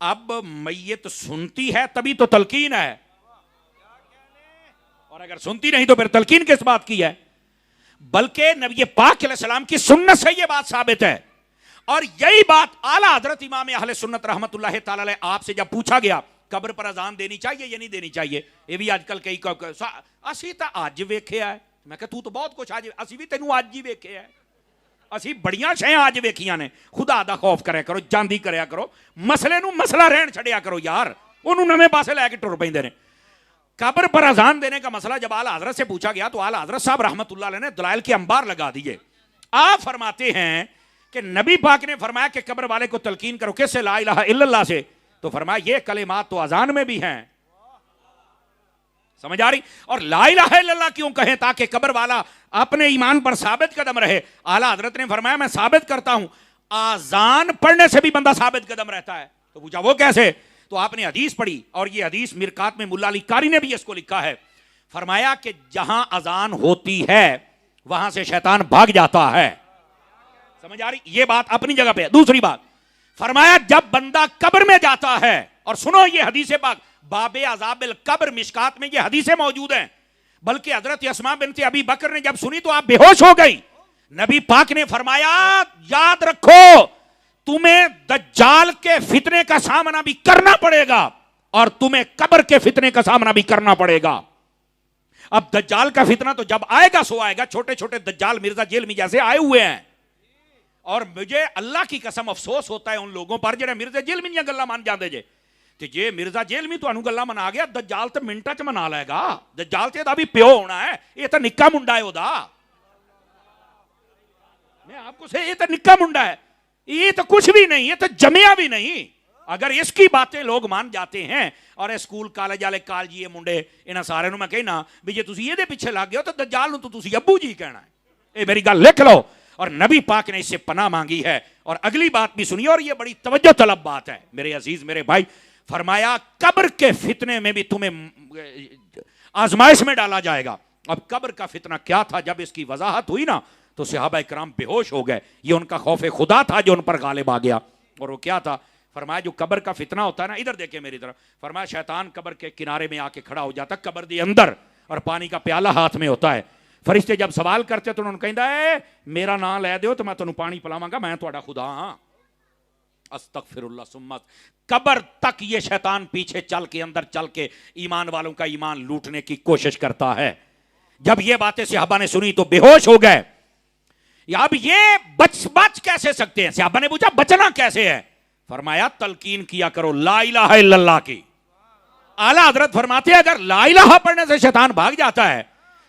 اب میت سنتی ہے تبھی تو تلقین ہے، اور اگر سنتی نہیں تو پھر تلقین کس بات کی ہے؟ بلکہ نبی پاک علیہ السلام کی سنت سے یہ بات ثابت ہے، اور یہی بات اعلیٰ حضرت امام اہل سنت رحمت اللہ تعالی علیہ آپ سے جب پوچھا گیا قبر پر اذان دینی چاہیے یا نہیں دینی چاہیے، یہ بھی آج کل کئی اسی تا اج ویکھیا ہے، میں کہ تو بہت کچھ آج اسی بھی تینوں اج ہی ویکھیا ہے، اسی بڑیاں شے آج ویکھیاں نے، خدا دا خوف کریا کرو، جاندی کریا کرو، مسئلے نو مسئلہ رہن چھڑیا کرو یار، انہوں نویں پاسے لے کے ٹر پیندے نے۔ قبر پر اذان دینے کا مسئلہ جب اعلیٰ حضرت سے پوچھا گیا تو اعلیٰ حضرت صاحب رحمت اللہ علیہ نے دلائل کے انبار لگا دیے۔ آپ فرماتے ہیں کہ نبی پاک نے فرمایا کہ قبر والے کو تلقین کرو، کس سے؟ لا الہ الا اللہ سے، تو فرمایا یہ کلمات تو اذان میں بھی ہیں، سمجھ آ رہی؟ اور لا الہ الا اللہ کیوں کہیں؟ تاکہ قبر والا اپنے ایمان پر ثابت قدم رہے۔ اعلیٰ حضرت نے فرمایا میں ثابت کرتا ہوں اذان پڑھنے سے بھی بندہ ثابت قدم رہتا ہے۔ تو پوچھا وہ کیسے؟ تو آپ نے حدیث پڑھی، اور یہ حدیث مرقات میں ملا علی قاری نے بھی اس کو لکھا ہے، فرمایا کہ جہاں اذان ہوتی ہے وہاں سے شیطان بھاگ جاتا ہے، سمجھ آ رہی؟ یہ بات اپنی جگہ پہ۔ دوسری بات فرمایا جب بندہ قبر میں جاتا ہے، اور سنو یہ حدیث پاک باب عذاب القبر مشکات میں یہ حدیثیں موجود ہیں، بلکہ حضرت اسماء بنت ابی بکر نے جب سنی تو آپ بے ہوش ہو گئی۔ نبی پاک نے فرمایا یاد رکھو تمہیں دجال کے فتنے کا سامنا بھی کرنا پڑے گا، اور تمہیں قبر کے فتنے کا سامنا بھی کرنا پڑے گا۔ اب دجال کا فتنہ تو جب آئے گا سو آئے گا، چھوٹے چھوٹے دجال مرزا جیلمی جیسے آئے ہوئے ہیں، اور مجھے اللہ کی قسم افسوس ہوتا ہے ان لوگوں پر جنہیں مرزا جیلمی دیا گلا مان جاندے جے کہ یہ مرزا جیلمی تو انو گلا منا گیا، دجال تو منٹا چ منا لے گا، دجال تے دا بھی پیو ہونا ہے، یہ تو نکا منڈا ہے او دا، میں آپ کو سے یہ تو نکا منڈا ہے، یہ تو کچھ بھی نہیں، یہ تو جمعہ بھی نہیں۔ اگر اس کی باتیں لوگ مان جاتے ہیں، اور اسکول کالج والے کالجی یہ منڈے انہاں سارے نو میں کہنا بھی جے تسی یہ دے پیچھے لگ گئے ہو تو دجال نو تو تسی ابو جی کہنا ہے، اے میری گل لکھ لو۔ اور نبی پاک نے اس سے پناہ مانگی ہے، اور اگلی بات بھی سنیے، اور یہ بڑی توجہ طلب بات ہے میرے عزیز میرے بھائی، فرمایا قبر کے فتنے میں بھی تمہیں آزمائش میں ڈالا جائے گا۔ اب قبر کا فتنہ کیا تھا جب اس کی وضاحت ہوئی نا تو صحابہ کرام بے ہوش ہو گئے، یہ ان کا خوف خدا تھا جو ان پر غالب آ گیا۔ اور وہ کیا تھا؟ فرمایا جو قبر کا فتنہ ہوتا ہے نا، ادھر دیکھیں میری طرف، فرمایا شیطان قبر کے کنارے میں آ کے کھڑا ہو جاتا، قبر دے اندر، اور پانی کا پیالہ ہاتھ میں ہوتا ہے۔ فرشتے جب سوال کرتے تو انہوں نے کہندا ہے میرا نام لے دیو تو میں تانوں پانی پلاواں گا، میں تہاڈا خدا ہاں، استغفر اللہ سمت۔ قبر تک یہ شیطان پیچھے چل کے اندر چل کے ایمان والوں کا ایمان لوٹنے کی کوشش کرتا ہے۔ جب یہ باتیں صحابہ نے سنی تو بے ہوش ہو گئے۔ اب یہ بچ کیسے سکتے ہیں؟ صحابہ نے پوچھا بچنا کیسے ہے؟ فرمایا تلقین کیا کرو لا الہ الا اللہ کی۔ اعلیٰ حضرت فرماتے ہیں اگر لا الہ پڑھنے سے شیطان بھاگ جاتا ہے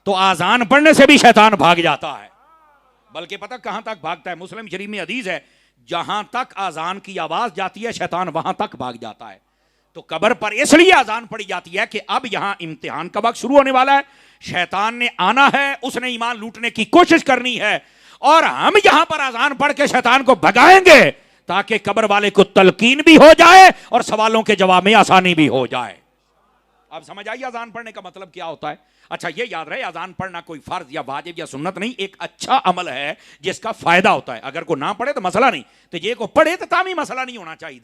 تو آذان پڑھنے سے بھی شیطان بھاگ جاتا ہے، بلکہ پتہ کہاں تک بھاگتا ہے؟ مسلم شریف میں حدیث ہے جہاں تک آذان کی آواز جاتی ہے شیطان وہاں تک بھاگ جاتا ہے۔ تو قبر پر اس لیے آذان پڑھی جاتی ہے کہ اب یہاں امتحان کا وقت شروع ہونے والا ہے، شیطان نے آنا ہے، اس نے ایمان لوٹنے کی کوشش کرنی ہے، اور ہم یہاں پر آذان پڑھ کے شیطان کو بھگائیں گے تاکہ قبر والے کو تلقین بھی ہو جائے اور سوالوں کے جواب میں آسانی بھی ہو جائے۔ اب سمجھ آئیے اذان پڑھنے کا مطلب کیا ہوتا ہے؟ اچھا یہ یاد رہے اذان پڑھنا کوئی فرض یا واجب یا سنت نہیں، ایک اچھا عمل ہے جس کا فائدہ ہوتا ہے۔ اگر کوئی نہ پڑھے تو مسئلہ نہیں، تو یہ کو پڑھے تو تامی مسئلہ نہیں ہونا چاہیے،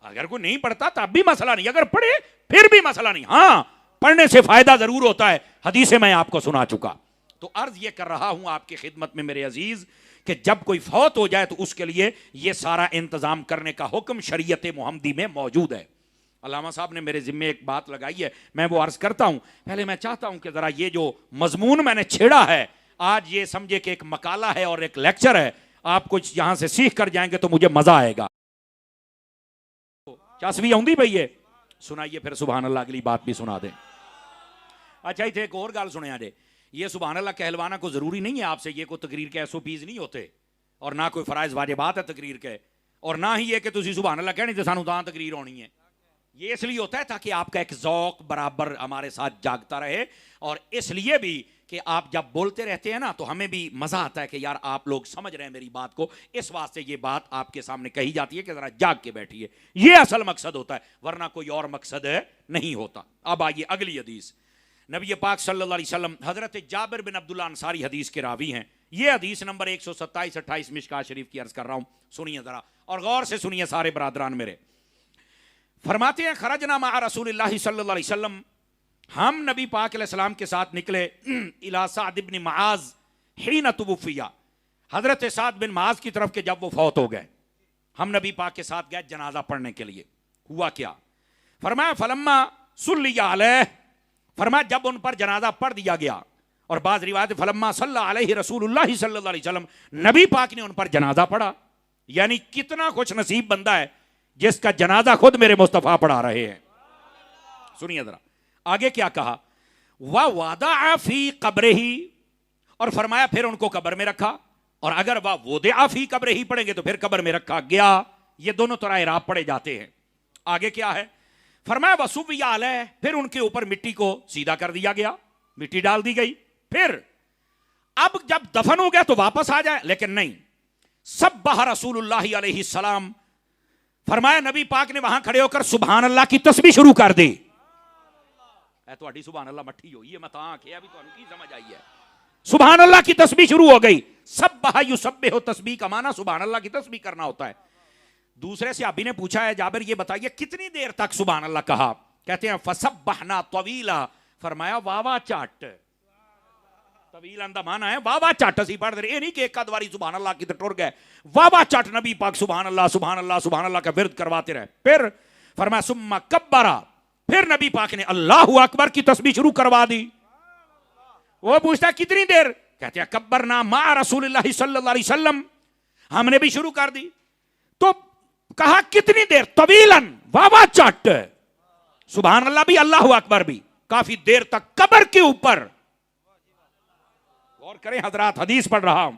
اگر کوئی نہیں پڑھتا تب بھی مسئلہ نہیں، اگر پڑھے پھر بھی مسئلہ نہیں، ہاں پڑھنے سے فائدہ ضرور ہوتا ہے، حدیثیں میں آپ کو سنا چکا۔ تو عرض یہ کر رہا ہوں آپ کی خدمت میں میرے عزیز کہ جب کوئی فوت ہو جائے تو اس کے لیے یہ سارا انتظام کرنے کا حکم شریعت محمدی میں موجود ہے۔ علامہ صاحب نے میرے ذمے ایک بات لگائی ہے، میں وہ عرض کرتا ہوں۔ پہلے میں چاہتا ہوں کہ ذرا یہ جو مضمون میں نے چھیڑا ہے آج، یہ سمجھے کہ ایک مقالہ ہے اور ایک لیکچر ہے، آپ کچھ یہاں سے سیکھ کر جائیں گے تو مجھے مزہ آئے گا۔ چاسوی آؤں دی بھئی ہے سنائیے، پھر سبحان اللہ اگلی بات بھی سنا دیں۔ اچھا ہی تھے ایک اور گال سنیا دے، یہ سبحان اللہ کہلوانا کو ضروری نہیں ہے آپ سے، یہ کوئی تقریر کے ایس او پیز نہیں ہوتے، اور نہ کوئی فرائض واجبات ہے تقریر کے، اور نہ ہی یہ کہ تسی سبحان اللہ کہنی تے سانو تاں تقریر ہونی ہے۔ یہ اس لیے ہوتا ہے تاکہ آپ کا ایک ذوق برابر ہمارے ساتھ جاگتا رہے، اور اس لیے بھی کہ آپ جب بولتے رہتے ہیں نا تو ہمیں بھی مزہ آتا ہے کہ یار آپ لوگ سمجھ رہے ہیں میری بات کو، اس واسطے یہ بات آپ کے سامنے کہی جاتی ہے کہ ذرا جاگ کے بیٹھیے، یہ اصل مقصد ہوتا ہے، ورنہ کوئی اور مقصد نہیں ہوتا۔ اب آئیے اگلی حدیث، نبی پاک صلی اللہ علیہ وسلم، حضرت جابر بن عبداللہ انصاری حدیث کے راوی ہیں، یہ حدیث نمبر 127-28 مشکاۃ شریف کی عرض کر رہا ہوں، سنیے ذرا اور غور سے سنیے سارے برادران میرے۔ فرماتے ہیں خرجنا مع رسول اللہ صلی اللہ علیہ وسلم، ہم نبی پاک علیہ السلام کے ساتھ نکلے الی سعد بن معاذ حین توفی، حضرت سعد بن معاذ کی طرف کہ جب وہ فوت ہو گئے، ہم نبی پاک کے ساتھ گئے جنازہ پڑھنے کے لیے۔ ہوا کیا؟ فرمایا فلما صلی علیہ، فرمایا جب ان پر جنازہ پڑھ دیا گیا، اور بعض روایت فلما صلی علیہ رسول اللہ صلی اللہ علیہ وسلم، نبی پاک نے ان پر جنازہ پڑھا۔ یعنی کتنا خوش نصیب بندہ ہے جس کا جنازہ خود میرے مصطفیٰ پڑھا رہے ہیں۔ سنیے ذرا آگے کیا کہا، وَوَضَعَ فِي قَبْرِهِ، اور فرمایا پھر ان کو قبر میں رکھا، اور اگر وَوَضَعَ فِي قَبْرِهِ پڑھیں گے تو پھر قبر میں رکھا گیا، یہ دونوں طرح اعراب پڑھے جاتے ہیں۔ آگے کیا ہے؟ فرمایا وَصُوِّيَ عَلَيْهِ، پھر ان کے اوپر مٹی کو سیدھا کر دیا گیا، مٹی ڈال دی گئی۔ پھر اب جب دفن ہو گیا تو واپس آ جائے، لیکن نہیں، سبح رسول اللہ علیہ السلام، فرمایا نبی پاک نے وہاں کھڑے ہو کر سبحان اللہ کی تسبیح شروع کر دی۔ اے تو اڈی سبحان اللہ مٹھی ہوئی ہے، میں تاں آنکھ ہے ابھی تو کی سمجھ آئی ہے، سبحان اللہ کی تسبیح شروع ہو گئی۔ سبح یسبح، تسبیح کا معنی سبحان اللہ کی تسبیح کرنا ہوتا ہے۔ دوسرے صحابی نے پوچھا ہے جابر یہ بتائیے کتنی دیر تک سبحان اللہ کہا؟ کہتے ہیں فسبحنا طویلا، فرمایا واوا چاٹ، طویل اندہ مانا ہے واوا چاٹ سی پڑھ دے، یہ نہیں کہ ایک ادواری سبحان اللہ کی ٹر گئے، واوا چاٹ نبی پاک سبحان اللہ سبحان اللہ سبحان اللہ کا ورد کرواتے رہے۔ پھر فرمایا ثم کبرا، پھر نبی پاک نے اللہ اکبر کی تسبیح شروع کروا دی۔ وہ پوچھتا ہے کتنی دیر؟ کہتے ہیں کبرنا مع رسول اللہ صلی اللہ علیہ وسلم، ہم نے بھی شروع کر دی۔ تو کہا کتنی دیر؟ طویلاً، واوا چاٹ، سبحان اللہ بھی اللہ اکبر بھی، کافی دیر تک قبر کے اوپر۔ اور کریں حضرات، حدیث پڑھ رہا ہوں،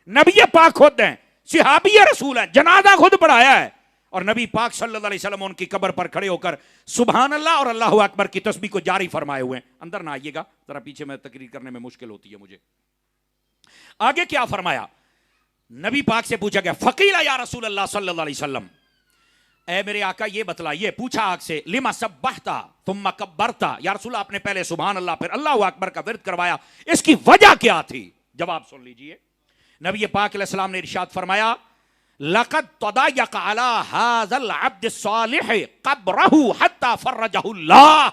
نبی پاک خود ہیں، صحابی رسول ہیں، جنازہ خود پڑھایا ہے، اور نبی پاک صلی اللہ علیہ وسلم ان کی قبر پر کھڑے ہو کر سبحان اللہ اور اللہ اکبر کی تسبیح کو جاری فرمائے ہوئے ہیں۔ اندر نہ آئیے گا ذرا، پیچھے میں تقریر کرنے میں مشکل ہوتی ہے مجھے۔ آگے کیا فرمایا؟ نبی پاک سے پوچھا گیا فقیل یا رسول اللہ صلی اللہ علیہ وسلم، اے میرے آقا یہ بتلائیے، پوچھا آگ سے لما سبحتا ثم کبرتا، یا رسول اللہ آپ نے پہلے سبحان اللہ پھر اللہ اکبر کا ورد کروایا، اس کی وجہ کیا تھی؟ جواب سن لیجئے۔ نبی پاک علیہ السلام نے ارشاد فرمایا لقد تضايق على هذا العبد الصالح قبره حتى فرجه اللہ،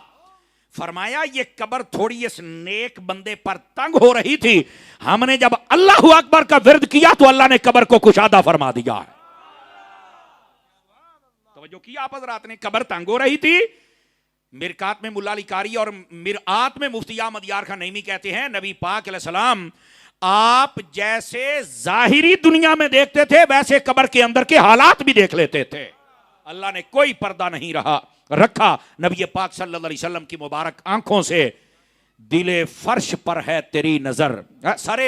فرمایا یہ قبر تھوڑی اس نیک بندے پر تنگ ہو رہی تھی، ہم نے جب اللہ اکبر کا ورد کیا تو اللہ نے قبر کو کشادہ فرما دیا ہے۔ توجہ کیا آپ حضرات نے؟ قبر تنگ ہو رہی تھی۔ مرکات میں ملا علی قاری اور مرآت میں مفتی احمد یار خان نعیمی کہتے ہیں نبی پاک علیہ السلام آپ جیسے ظاہری دنیا میں دیکھتے تھے ویسے قبر کے اندر کے حالات بھی دیکھ لیتے تھے۔ اللہ نے کوئی پردہ نہیں رکھا نبی پاک صلی اللہ علیہ وسلم کی مبارک آنکھوں سے دل فرش پر ہے تیری نظر، سر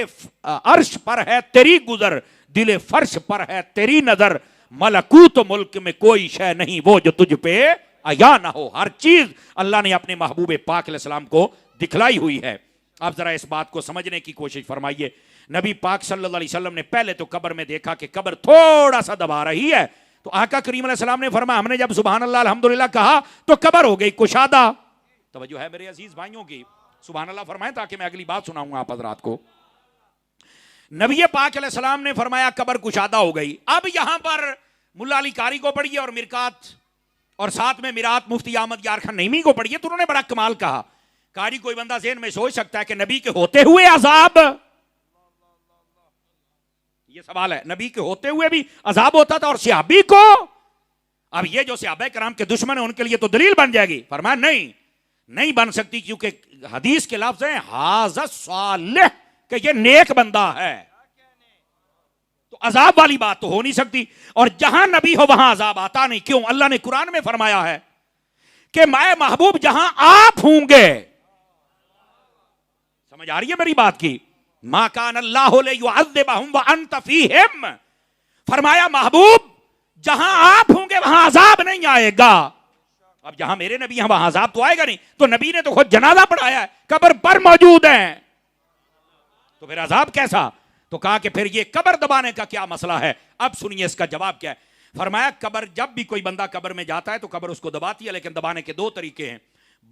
عرش پر ہے تیری گزر، دل فرش پر ہے تیری نظر، ملکوت ملک میں کوئی شے نہیں وہ جو تجھ پہ عیا نہ ہو، ہر چیز اللہ نے اپنے محبوب پاک علیہ السلام کو دکھلائی ہوئی ہے۔ آپ ذرا اس بات کو سمجھنے کی کوشش فرمائیے۔ نبی پاک صلی اللہ علیہ وسلم نے پہلے تو قبر میں دیکھا کہ قبر تھوڑا سا دبا رہی ہے، تو آقا کریم علیہ السلام نے فرمایا ہم نے جب سبحان اللہ الحمدللہ کہا تو قبر ہو گئی کشادہ۔ توجہ ہے میرے عزیز بھائیوں کی؟ سبحان اللہ فرمائیں تاکہ میں اگلی بات سناؤں گا آپ حضرات کو۔ نبی پاک علیہ السلام نے فرمایا قبر کشادہ ہو گئی۔ اب یہاں پر ملا علی قاری کو پڑھیے اور مرکات اور ساتھ میں میرات مفتی احمد یار خان نعیمی کو پڑھیے، تو انہوں نے بڑا کمال کہا۔ قاری کوئی بندہ ذہن میں سوچ سکتا ہے کہ نبی کے ہوتے ہوئے عذاب، یہ سوال ہے، نبی کے ہوتے ہوئے بھی عذاب ہوتا تھا اور صحابی کو؟ اب یہ جو صحابہ کرام کے دشمن ہیں ان کے لیے تو دلیل بن جائے گی۔ فرمایا نہیں بن سکتی، کیونکہ حدیث کے لفظ ہیں ھذا صالح، کہ یہ نیک بندہ ہے، تو عذاب والی بات تو ہو نہیں سکتی، اور جہاں نبی ہو وہاں عذاب آتا نہیں۔ کیوں؟ اللہ نے قرآن میں فرمایا ہے کہ میں محبوب جہاں آپ ہوں گے، سمجھ آ رہی ہے میری بات کی؟ ما کان اللہ لیعذبہم وانت فیہم، فرمایا محبوب جہاں آپ ہوں گے وہاں عذاب نہیں آئے گا۔ اب جہاں میرے نبی ہیں وہاں عذاب تو آئے گا نہیں، تو نبی نے تو خود جنازہ پڑھایا ہے، قبر پر موجود ہیں، تو پھر عذاب کیسا؟ تو کہا کہ پھر یہ قبر دبانے کا کیا مسئلہ ہے؟ اب سنیے اس کا جواب کیا ہے۔ فرمایا قبر، جب بھی کوئی بندہ قبر میں جاتا ہے تو قبر اس کو دباتی ہے، لیکن دبانے کے دو طریقے ہیں۔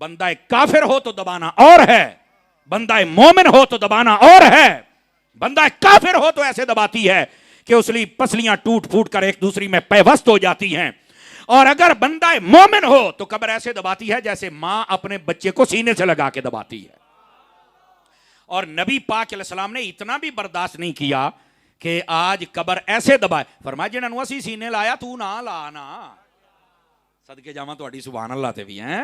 بندہ کافر ہو تو دبانا اور ہے، بندہ مومن ہو تو دبانا اور ہے۔ بندہ کافر ہو تو ایسے دباتی ہے کہ اس لیے پسلیاں ٹوٹ پھوٹ کر ایک دوسری میں پیوست ہو جاتی ہیں، اور اگر بندہ مومن ہو تو قبر ایسے دباتی ہے جیسے ماں اپنے بچے کو سینے سے لگا کے دباتی ہے. اور نبی پاک علیہ السلام نے اتنا بھی برداشت نہیں کیا کہ آج قبر ایسے دبائے. فرمایا جنہاں نو اسی سینے لایا تو نہ لانا. صدقے جاواں تہاڈی سبحان اللہ تے بھی ہیں.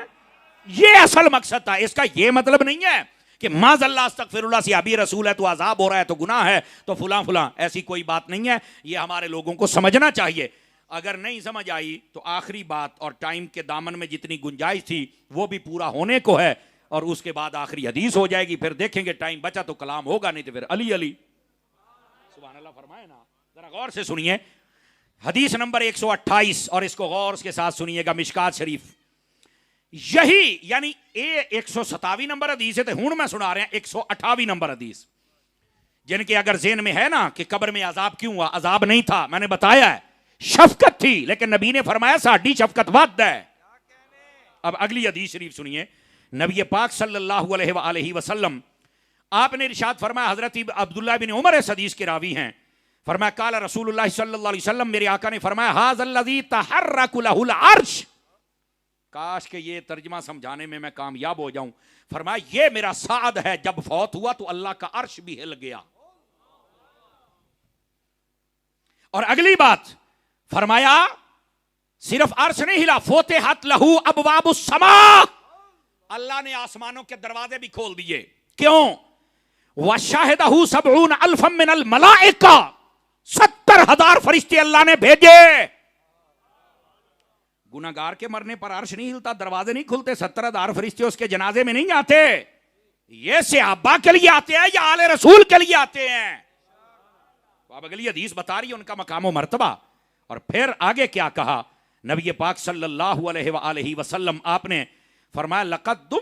یہ اصل مقصد تھا. اس کا یہ مطلب نہیں ہے کہ معاذ اللہ استغفر اللہ صحابی رسول ہے تو عذاب ہو رہا ہے تو گناہ ہے تو فلاں فلاں. ایسی کوئی بات نہیں ہے. یہ ہمارے لوگوں کو سمجھنا چاہیے. اگر نہیں سمجھ آئی تو آخری بات اور ٹائم کے دامن میں جتنی گنجائش تھی وہ بھی پورا ہونے کو ہے, اور اس کے بعد آخری حدیث ہو جائے گی. پھر دیکھیں گے ٹائم بچا تو کلام ہوگا, نہیں تو پھر علی علی. سبحان اللہ فرمائے نا. ذرا غور سے سنیے حدیث نمبر 128 اور اس کو غور کے ساتھ سنیے گا. مشکات شریف یہی یعنی 127 نمبر حدیث ہے. ہوں میں سنا رہے ہیں 128 نمبر حدیث. جن کے اگر ذہن میں ہے نا کہ قبر میں عذاب کیوں ہوا, عذاب نہیں تھا, میں نے بتایا ہے شفقت تھی, لیکن نبی نے فرمایا ساڈی شفقت ود ہے. اب اگلی حدیث شریف سنیے. نبی پاک صلی اللہ علیہ وآلہ وسلم آپ نے ارشاد فرمایا, حضرت عبداللہ بن عمر اس حدیث کے راوی ہیں, فرمایا قال رسول اللہ صلی اللہ علیہ وسلم, میرے آقا نے فرمایا ھذا الذی تحرک لہ العرش. کاش کہ یہ ترجمہ سمجھانے میں میں کامیاب ہو جاؤں. فرمایا یہ میرا سعد ہے, جب فوت ہوا تو اللہ کا عرش بھی ہل گیا. اور اگلی بات فرمایا صرف عرش نہیں ہلا, فتحت لہ ابواب السماء, اللہ نے آسمانوں کے دروازے بھی کھول دیے. کیوں؟ وشاہدہ 70,000 من الملائکہ, 70,000 فرشتے اللہ نے بھیجے. گناہگار کے مرنے پر عرش نہیں ہلتا, دروازے نہیں کھلتے, 70,000 فرشتے اس کے جنازے میں نہیں آتے. یہ صحابہ کے لیے آتے ہیں یا آل رسول کے لیے آتے ہیں. اب اگلی حدیث بتا رہی ہے ان کا مقام و مرتبہ. اور پھر آگے کیا کہا نبی پاک صلی اللہ علیہ وآلہ وسلم, آپ نے فرمایا لقد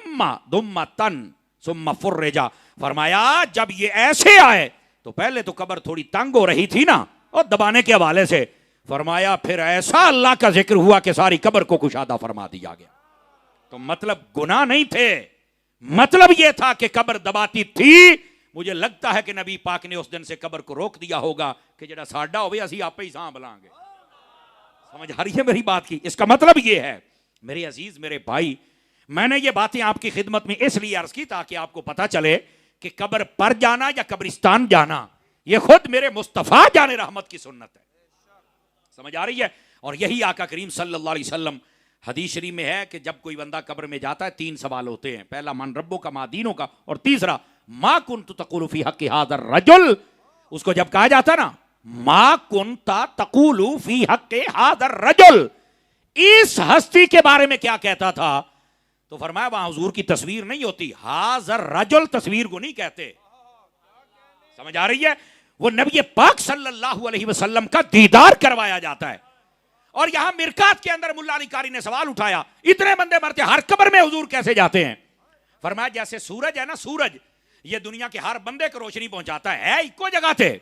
دمتن ثم فرجا. فرمایا جب یہ ایسے آئے تو پہلے تو قبر تھوڑی تنگ ہو رہی تھی نا, اور دبانے کے حوالے سے, فرمایا پھر ایسا اللہ کا ذکر ہوا کہ ساری قبر کو کشادہ فرما دیا گیا. تو مطلب گناہ نہیں تھے, مطلب یہ تھا کہ قبر دباتی تھی. مجھے لگتا ہے کہ نبی پاک نے اس دن سے قبر کو روک دیا ہوگا کہ جڑا ساڈا ہوئے اسی آپ ہی سانبھ لیں گے. سمجھ آ رہی ہے میری بات کی؟ اس کا مطلب یہ ہے میرے عزیز میرے بھائی, میں نے یہ باتیں آپ کی خدمت میں اس لیے عرض کی تاکہ آپ کو پتا چلے کہ قبر پر جانا یا قبرستان جانا یہ خود میرے مصطفیٰ جان رحمت کی سنت ہے. سمجھ آ رہی ہے؟ اور یہی آقا کریم صلی اللہ علیہ وسلم حدیث شریف میں ہے کہ جب کوئی بندہ قبر میں جاتا ہے 3 سوال ہوتے ہیں. پہلا من ربو کا, ما دینوں کا, اور تیسرا ما کنت تقول فی حق ھذا الرجل. اس کو جب کہا جاتا نا ما کنت تقول فی حق ھذا الرجل, اس ہستی کے بارے میں کیا کہتا تھا, تو فرمایا وہاں حضور کی تصویر نہیں ہوتی. ھذا الرجل تصویر کو نہیں کہتے. سمجھ آ رہی ہے؟ وہ نبی پاک صلی اللہ علیہ وسلم کا دیدار کروایا جاتا ہے. اور یہاں مرکات کے اندر ملا علی قاری نے سوال اٹھایا, اتنے بندے مرتے ہر قبر میں حضور کیسے جاتے ہیں؟ فرمایا جیسے سورج ہے نا, سورج یہ دنیا کے ہر بندے کو روشنی پہنچاتا ہے ایک کو جگہ تھے,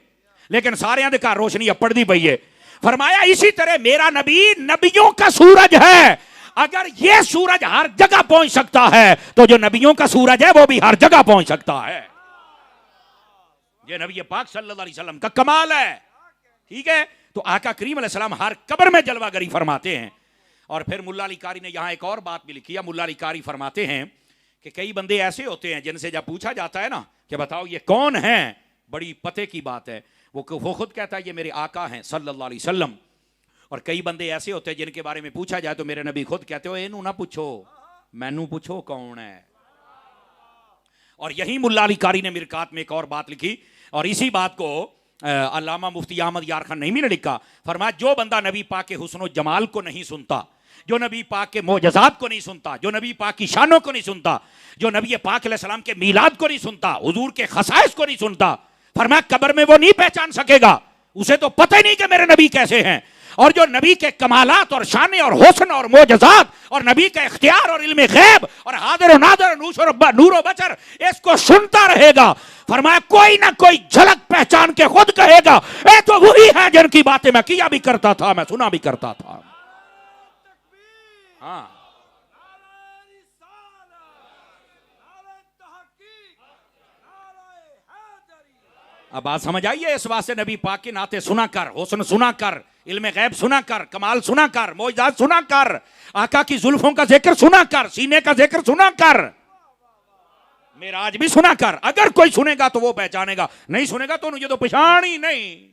لیکن سارے اندھکار روشنی اپڑ دی پئی ہے. فرمایا اسی طرح میرا نبی نبیوں کا سورج ہے. اگر یہ سورج ہر جگہ پہنچ سکتا ہے تو جو نبیوں کا سورج ہے وہ بھی ہر جگہ پہنچ سکتا ہے. یہ نبی پاک صلی اللہ علیہ وسلم کا کمال ہے. ٹھیک ہے؟ تو آقا کریم علیہ السلام ہر قبر میں جلوہ گری فرماتے ہیں. اور پھر ملا علی قاری نے یہاں ایک اور بات بھی لکھی ہے. ملا علی قاری فرماتے ہیں کہ کئی بندے ایسے ہوتے ہیں جن سے جب پوچھا جاتا ہے نا کہ بتاؤ یہ کون ہیں, بڑی پتے کی بات ہے, وہ خود کہتا ہے یہ میرے آقا ہیں صلی اللہ علیہ وسلم. اور کئی بندے ایسے ہوتے ہیں جن کے بارے میں پوچھا جائے تو میرے نبی خود کہتے ہو اینو نہ پوچھو, مینو پوچھو کون ہے. اور یہی ملا علی قاری نے مرکات میں ایک اور بات لکھی, اور اسی بات کو علامہ مفتی احمد یار خان نعیمی نے لکھا. فرمایا جو بندہ نبی پاک کے حسن و جمال کو نہیں سنتا, جو نبی پاک کے معجزات کو نہیں سنتا, جو نبی پاک کی شانوں کو نہیں سنتا, جو نبی پاک علیہ السلام کے میلاد کو نہیں سنتا, حضور کے خصائص کو نہیں سنتا, فرمایا قبر میں وہ نہیں پہچان سکے گا. اسے تو پتہ ہی نہیں کہ میرے نبی کیسے ہیں. اور جو نبی کے کمالات اور شانے اور حسن اور معجزات اور نبی کا اختیار اور علم غیب اور حاضر و ناظر نور و بشر اس کو سنتا رہے گا, فرمایا کوئی نہ کوئی جھلک پہچان کے خود کہے گا اے تو وہی ہے جن کی باتیں میں کیا بھی کرتا تھا, میں سنا بھی کرتا تھا. ہاں اب بات سمجھ آئیے. اس واسطے نبی پاک کی نعتیں سنا کر, حسن سنا کر, علم غیب سنا کر, کمال سنا کر, معجزات سنا کر, آقا کی زلفوں کا ذکر سنا کر, سینے کا ذکر سنا کر, معراج بھی سنا کر. اگر کوئی سنے گا تو وہ پہچانے گا, نہیں سنے گا تو مجھے تو پہچان ہی نہیں.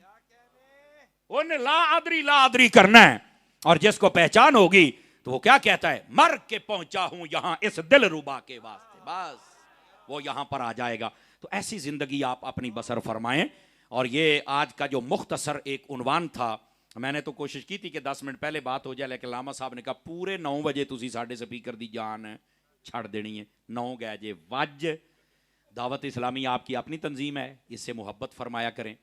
انہیں لا ادری کرنا ہے. اور جس کو پہچان ہوگی تو وہ کیا کہتا ہے, مر کے پہنچا ہوں یہاں اس دل ربا کے واسطے, بس وہ یہاں پر آ جائے گا. تو ایسی زندگی آپ اپنی بسر فرمائیں. اور یہ آج کا جو مختصر ایک عنوان تھا, میں نے تو کوشش کی تھی کہ 10 منٹ پہلے بات ہو جائے, لیکن علامہ صاحب نے کہا پورے 9 بجے تسی ساڈے سپیکر دی جان چھڑ دینی ہے. 9 گئے جے وج. دعوت اسلامی آپ کی اپنی تنظیم ہے, اس سے محبت فرمایا کریں.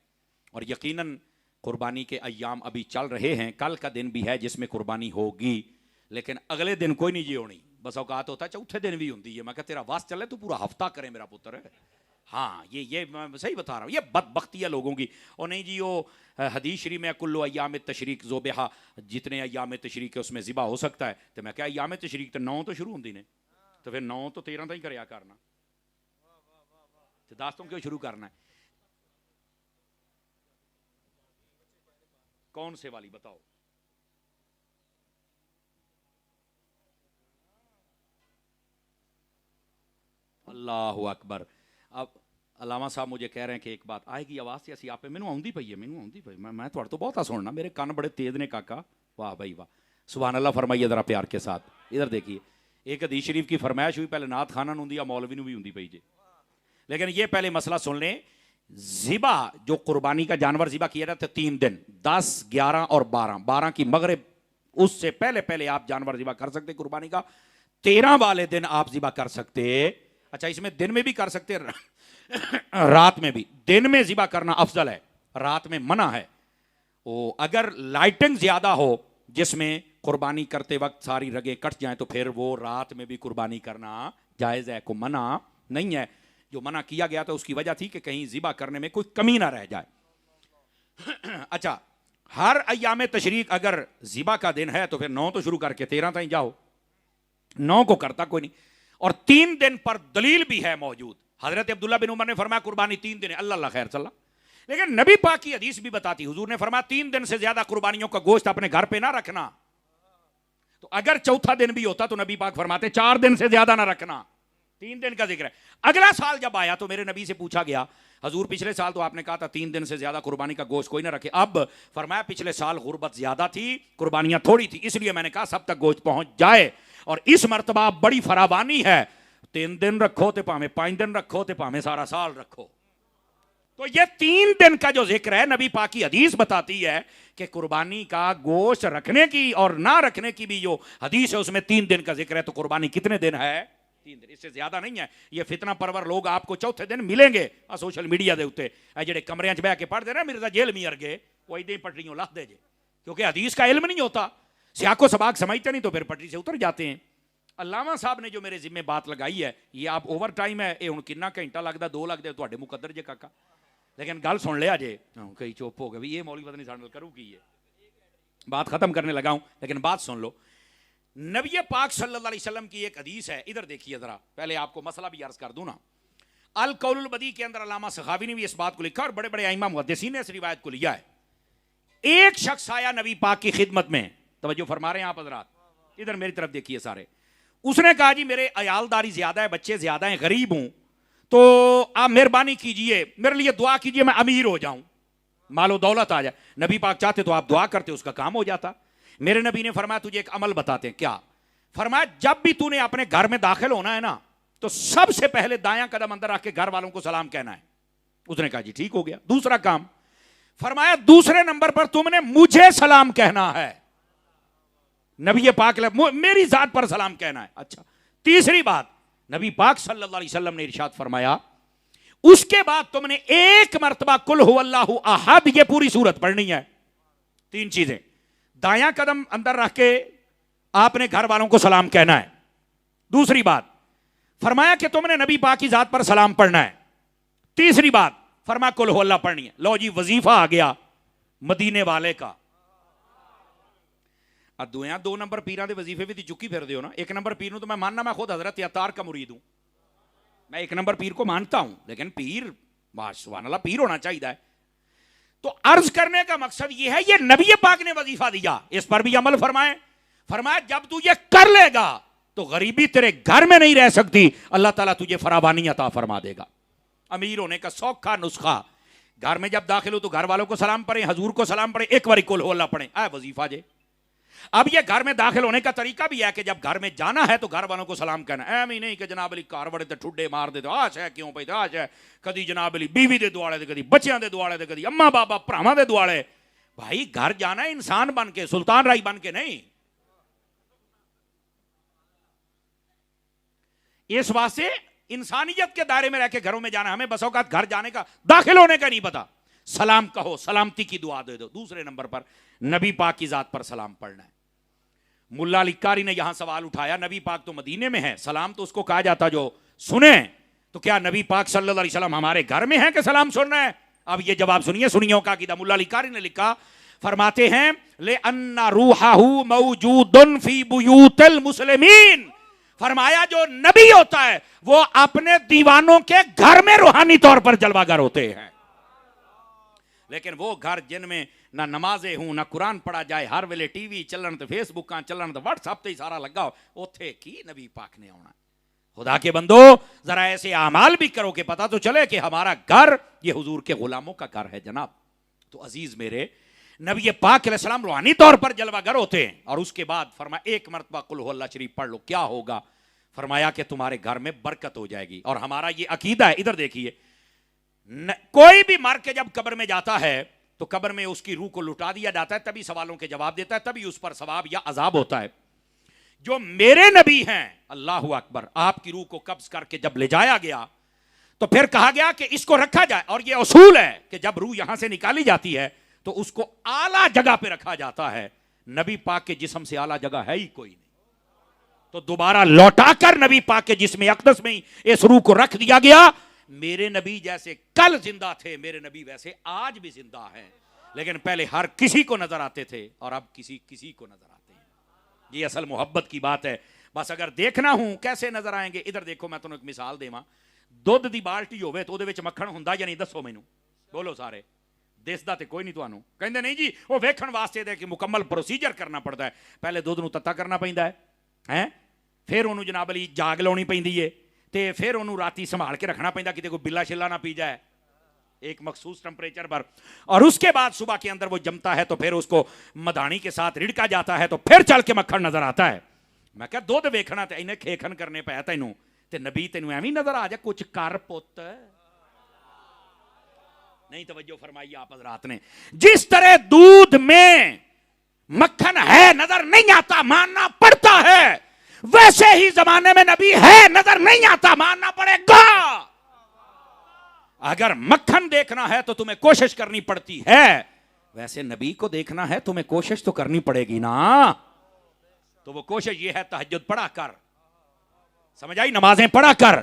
اور یقیناً قربانی کے ایام ابھی چل رہے ہیں, کل کا دن بھی ہے جس میں قربانی ہوگی, لیکن اگلے دن کوئی نہیں جی ہونی. بس اوقات ہوتا ہے چوتھے دن بھی ہوتی ہے. میں کہا تیرا واس چلے تو پورا ہفتہ کرے میرا پتر ہے. ہاں یہ میں صحیح بتا رہا ہوں, یہ بدبختی ہے لوگوں کی. اور نہیں جی وہ حدیث شریف میں کلو ایام تشریق ذبح, جتنے ایام تشریق ہے اس میں ذبح ہو سکتا ہے. تو میں کہا ایام تشریق تو 9 تو شروع ہوندی نے, تو پھر 9 تو 13 تک ہی کریا کرنا, تو 10 تو کیوں شروع کرنا ہے؟ کون سے والی بتاؤ؟ اللہ اکبر. اب علامہ صاحب مجھے کہہ رہے ہیں کہ ایک بات آئے گی آواز سے, آپ مینوں آؤندی پئی ہے, میں تھوڑے تو بہت سننا, میرے کان بڑے تیز نے کاکا. واہ بھائی واہ, سبحان اللہ فرمائیے ذرا پیار کے ساتھ. ادھر دیکھیے, ایک حدیث شریف کی فرمائش ہوئی, پہلے نعت خانہ نوں دی یا مولوی نوں بھی ہوندی پئی جے, لیکن یہ پہلے مسئلہ سن لیں. ذبح جو قربانی کا جانور ذبح کیا جاتا ہے 3 دن, 10, 11 اور 12 کی مغرب, اس سے پہلے آپ جانور ذبح کر سکتے قربانی کا. 13 والے دن آپ ذبح کر سکتے. اچھا اس میں دن میں بھی کر سکتے, رات میں بھی. دن میں ذبح کرنا افضل ہے, رات میں منع ہے. اگر لائٹنگ زیادہ ہو جس میں قربانی کرتے وقت ساری رگیں کٹ جائیں تو پھر وہ رات میں بھی قربانی کرنا جائز ہے, کو منع نہیں ہے. جو منع کیا گیا تھا اس کی وجہ تھی کہ کہیں ذبح کرنے میں کوئی کمی نہ رہ جائے. اچھا ہر ایام تشریق اگر ذبح کا دن ہے تو پھر 9 تو شروع کر کے 13 تک جاؤ. 9 کو کرتا کوئی نہیں. اور 3 دن پر دلیل بھی ہے موجود. حضرت عبداللہ بن عمر نے فرمایا قربانی 3 دن ہے. اللہ خیر صلی اللہ. لیکن نبی پاک کی حدیث بھی بتاتی, حضور نے فرمایا 3 دن سے زیادہ قربانیوں کا گوشت اپنے گھر پہ نہ رکھنا. تو اگر چوتھا دن بھی ہوتا تو نبی پاک فرماتے 4 دن سے زیادہ نہ رکھنا. 3 دن کا ذکر ہے. اگلا سال جب آیا تو میرے نبی سے پوچھا گیا, حضور پچھلے سال تو آپ نے کہا تھا 3 دن سے زیادہ قربانی کا گوشت کوئی نہ رکھے, اب فرمایا پچھلے سال غربت زیادہ تھی, قربانیاں تھوڑی تھی, اس لیے میں نے کہا سب تک گوشت پہنچ جائے. اور اس مرتبہ بڑی فراوانی ہے, 3 دن رکھو تے پاویں 5 دن رکھو تے پاویں سارا سال رکھو. تو یہ 3 دن کا جو ذکر ہے, نبی پاک کی حدیث بتاتی ہے کہ قربانی کا گوشت رکھنے کی اور نہ رکھنے کی بھی جو حدیث ہے اس میں 3 دن کا ذکر ہے. تو قربانی کتنے دن ہے؟ 3 دن, اس سے زیادہ نہیں ہے. یہ فتنہ پرور لوگ آپ کو چوتھے دن ملیں گے سوشل میڈیا دے اوتے, جڑے کمرے بہ کے پڑھ دے نا مرزا جیل میں ارگے, وہ ادھر پٹریوں لاہ دے جے, کیونکہ حدیث کا علم نہیں ہوتا, سیاق و سباق سمجھتے نہیں تو پھر پٹری سے اتر جاتے ہیں. علامہ صاحب نے جو میرے ذمہ بات لگائی ہے, یہ آپ اوور ٹائم ہے, یہ ہن کنا گھنٹہ لگدا 2 لگدے تواڈے مقدر جے کاکا, لیکن گل سن لیا جے. کئی چپ ہو گئے بھی یہ مولوی پتہ نہیں ساڈے نال کرو کی ہے. بات ختم کرنے لگا ہوں لیکن بات سن لو. نبی پاک صلی اللہ علیہ وسلم کی ایک حدیث ہے, ادھر دیکھیے ذرا, پہلے آپ کو مسئلہ بھی عرض کر دوں نا. القول البدی کے اندر علامہ سخاوی نے بھی اس بات کو لکھا, اور بڑے بڑے ائمہ محدثین نے اس روایت کو لیا ہے. ایک شخص آیا نبی پاک کی خدمت میں, توجہ فرما رہے ہیں آپ حضرات, ادھر میری طرف دیکھیے سارے. اس نے کہا جی میرے عیالداری زیادہ ہے, بچے زیادہ ہیں, غریب ہوں, تو آپ مہربانی کیجئے میرے لیے دعا کیجئے میں امیر ہو جاؤں, مال و دولت آ جائے. نبی پاک چاہتے تو آپ دعا کرتے, اس کا کام ہو جاتا. میرے نبی نے فرمایا تجھے ایک عمل بتاتے ہیں. کیا؟ فرمایا جب بھی تو نے اپنے گھر میں داخل ہونا ہے نا, تو سب سے پہلے دایاں قدم اندر رکھ کے گھر والوں کو سلام کہنا ہے. اس نے کہا جی ٹھیک ہو گیا. دوسرا کام, فرمایا دوسرے نمبر پر تم نے مجھے سلام کہنا ہے, نبی پاک میری ذات پر سلام کہنا ہے. اچھا تیسری بات, نبی پاک صلی اللہ علیہ وسلم نے ارشاد فرمایا اس کے بعد تم نے ایک مرتبہ قل هو اللہ احد, یہ پوری سورت پڑھنی ہے. 3 چیزیں, دایاں قدم اندر رکھ کے آپ نے گھر والوں کو سلام کہنا ہے. دوسری بات فرمایا کہ تم نے نبی پاک کی ذات پر سلام پڑھنا ہے. تیسری بات فرمایا قل هو اللہ پڑھنی ہے. لو جی وظیفہ آ گیا مدینے والے کا. دویاں 2 نمبر پیران دے وظیفے بھی چکی پھر دیو نا. 1 نمبر پیر نو تو میں ماننا, میں خود حضرت عطار کا مرید ہوں, میں 1 نمبر پیر کو مانتا ہوں, لیکن پیر سبحان اللہ پیر ہونا چاہیے ہے. تو عرض کرنے کا مقصد یہ ہے، یہ نبی پاک نے وظیفہ دیا، اس پر بھی عمل فرمائیں. فرمایا جب تو یہ کر لے گا تو غریبی تیرے گھر میں نہیں رہ سکتی، اللہ تعالیٰ تجھے فراوانی عطا فرما دے گا. امیر ہونے کا سوکھا نسخہ، گھر میں جب داخل ہو تو گھر والوں کو سلام پڑھیں، حضور کو سلام پڑھیں، ایک باری قل ہو اللہ پڑھیں، اے وظیفہ جے. اب یہ گھر میں داخل ہونے کا طریقہ بھی ہے کہ جب گھر میں جانا ہے تو گھر والوں کو سلام کہنا، ایویں نہیں کہ جناب علی کار بڑے تے ٹھڈے مار دے تو آش ہے کیوں پئی آش ہے، کدی جناب علی بیوی دے دوالے تے کدی بچیاں دے دوالے تے کدی اما بابا بھراواں دے دوالے. بھائی گھر جانا ہے انسان بن کے، سلطان رائی بن کے نہیں. اس واسطے انسانیت کے دائرے میں رہ کے گھروں میں جانا. ہمیں بس اوقات گھر جانے کا، داخل ہونے کا نہیں پتا. سلام کہو، سلامتی کی دعا دے دو. دوسرے نمبر پر نبی پاک کی ذات پر سلام پڑھنا ہے. ملا علی قاری نے یہاں سوال اٹھایا، نبی پاک تو مدینے میں ہے، سلام تو اس کو کہا جاتا جو سنیں، تو کیا نبی پاک صلی اللہ علیہ وسلم ہمارے گھر میں ہے کہ سلام سننا ہے؟ اب یہ جواب سنیے، سنیوں کا عقیدہ. ملا علی قاری نے لکھا، فرماتے ہیں لِأَنَّ رُوحَهُ مَوْجُودٌ فِي بُيُوتِ الْمُسْلِمِينَ. فرمایا جو نبی ہوتا ہے وہ اپنے دیوانوں کے گھر میں روحانی طور پر جلوہ گر ہوتے ہیں. لیکن وہ گھر جن میں نہ نمازیں ہوں، نہ قرآن پڑھا جائے، ہر ویلے ٹی وی چلن تے فیس بک چلن تے واٹس ایپ تے ہی سارا لگا ہو، اوتھے کی نبی پاک نے آنا. خدا کے بندو ذرا ایسے اعمال بھی کرو کہ پتہ تو چلے کہ ہمارا گھر یہ حضور کے غلاموں کا گھر ہے جناب. تو عزیز میرے، نبی پاک علیہ السلام روحانی طور پر جلوہ گر ہوتے ہیں. اور اس کے بعد فرمایا ایک مرتبہ قل هو اللہ شریف پڑھ لو، کیا ہوگا؟ فرمایا کہ تمہارے گھر میں برکت ہو جائے گی. اور ہمارا یہ عقیدہ ہے، ادھر دیکھیے، کوئی بھی مر کے جب قبر میں جاتا ہے تو قبر میں اس کی روح کو لٹا دیا جاتا ہے، تبھی سوالوں کے جواب دیتا ہے، تبھی اس پر ثواب یا عذاب ہوتا ہے. جو میرے نبی ہیں، اللہ اکبر، آپ کی روح کو قبض کر کے جب لے جایا گیا تو پھر کہا گیا کہ اس کو رکھا جائے. اور یہ اصول ہے کہ جب روح یہاں سے نکالی جاتی ہے تو اس کو اعلیٰ جگہ پہ رکھا جاتا ہے. نبی پاک کے جسم سے اعلیٰ جگہ ہے ہی کوئی نہیں، تو دوبارہ لوٹا کر نبی پاک کے جسم اقدس میں ہی اس روح کو رکھ دیا گیا. میرے نبی جیسے کل زندہ تھے، میرے نبی ویسے آج بھی زندہ ہیں. لیکن پہلے ہر کسی کو نظر آتے تھے اور اب کسی کو نظر آتے ہیں. یہ اصل محبت کی بات ہے. بس اگر دیکھنا ہوں کیسے نظر آئیں گے، ادھر دیکھو، میں تمہیں ایک مثال دیواں. دودھ دی بالٹی ہوے تو ਉਹਦੇ ਵਿੱਚ ਮੱਖਣ ਹੁੰਦਾ ਜਾਂ ਨਹੀਂ؟ ਦੱਸੋ ਮੈਨੂੰ, ਬੋਲੋ ਸਾਰੇ. ਦਿਸਦਾ ਤੇ ਕੋਈ ਨਹੀਂ ਤੁਹਾਨੂੰ. ਕਹਿੰਦੇ ਨਹੀਂ ਜੀ ਉਹ ਵੇਖਣ ਵਾਸਤੇ ਤੇ ਕਿ ਮੁਕੰਮਲ ਪ੍ਰੋਸੀਜਰ ਕਰਨਾ ਪੜਦਾ ਹੈ. ਪਹਿਲੇ ਦੁੱਧ ਨੂੰ ਤੱਤਾ ਕਰਨਾ ਪੈਂਦਾ ਹੈ, ਫਿਰ ਉਹਨੂੰ ਜਨਾਬ ਅਲੀ ਜਾਗ ਲਾਉਣੀ ਪੈਂਦੀ ਏ, ਤੇ ਫਿਰ ਉਹਨੂੰ ਰਾਤੀ ਸੰਭਾਲ ਕੇ ਰੱਖਣਾ ਪੈਂਦਾ ਕਿਤੇ ਕੋਈ ਬਿੱਲਾ ਛਿੱਲਾ ਨਾ ਪੀ ਜਾਏ ایک مخصوص ٹمپریچر پر. اور اس کے بعد صبح کے اندر وہ جمتا ہے تو پھر اس کو مدانی کے ساتھ رڑکا جاتا ہے تو پھر چل کے مکھن نظر آتا ہے. میں کہا دودھ ویکھنا تے انہیں کھیکھن کرنے پہ تینوں تے نبی تینوں ایویں نظر آ جائے کچھ کر پوت. نہیں توجہ فرمائی آپ حضرات نے. جس طرح دودھ میں مکھن ہے نظر نہیں آتا، ماننا پڑتا ہے، ویسے ہی زمانے میں نبی ہے نظر نہیں آتا، ماننا پڑے گا. اگر مکھن دیکھنا ہے تو تمہیں کوشش کرنی پڑتی ہے، ویسے نبی کو دیکھنا ہے تمہیں کوشش تو کرنی پڑے گی نا. تو وہ کوشش یہ ہے تہجد پڑھا کر، سمجھ آئی، نمازیں پڑھا کر.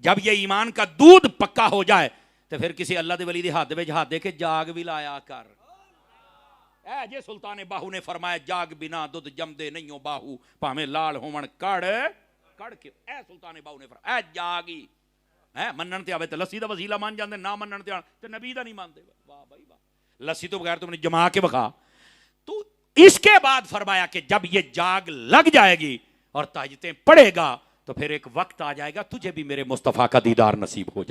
جب یہ ایمان کا دودھ پکا ہو جائے تو پھر کسی اللہ دے ولی دے ہاتھ وچ ہاتھ دے کے جاگ بھی لایا کر. اے جے سلطان باہو نے فرمایا جاگ بنا دودھ جمدے نہیں ہو باہو، پاویں لال ہون کڑ کڑ کے. اے سلطان باہو نے فرمایا اے جاگی منن تے آوے تے لسی دا وسیلہ مان جاندے، نہ منن تے نبی دا نہیں مانتے. واہ بھائی واہ، لسی تو بغیر تم نے جما کے بخا. تو اس کے بعد فرمایا کہ جب یہ جاگ لگ جائے گی اور تہجدیں پڑھے گا تو پھر ایک وقت آ جائے گا تجھے بھی میرے مصطفیٰ کا دیدار نصیب ہو جائے.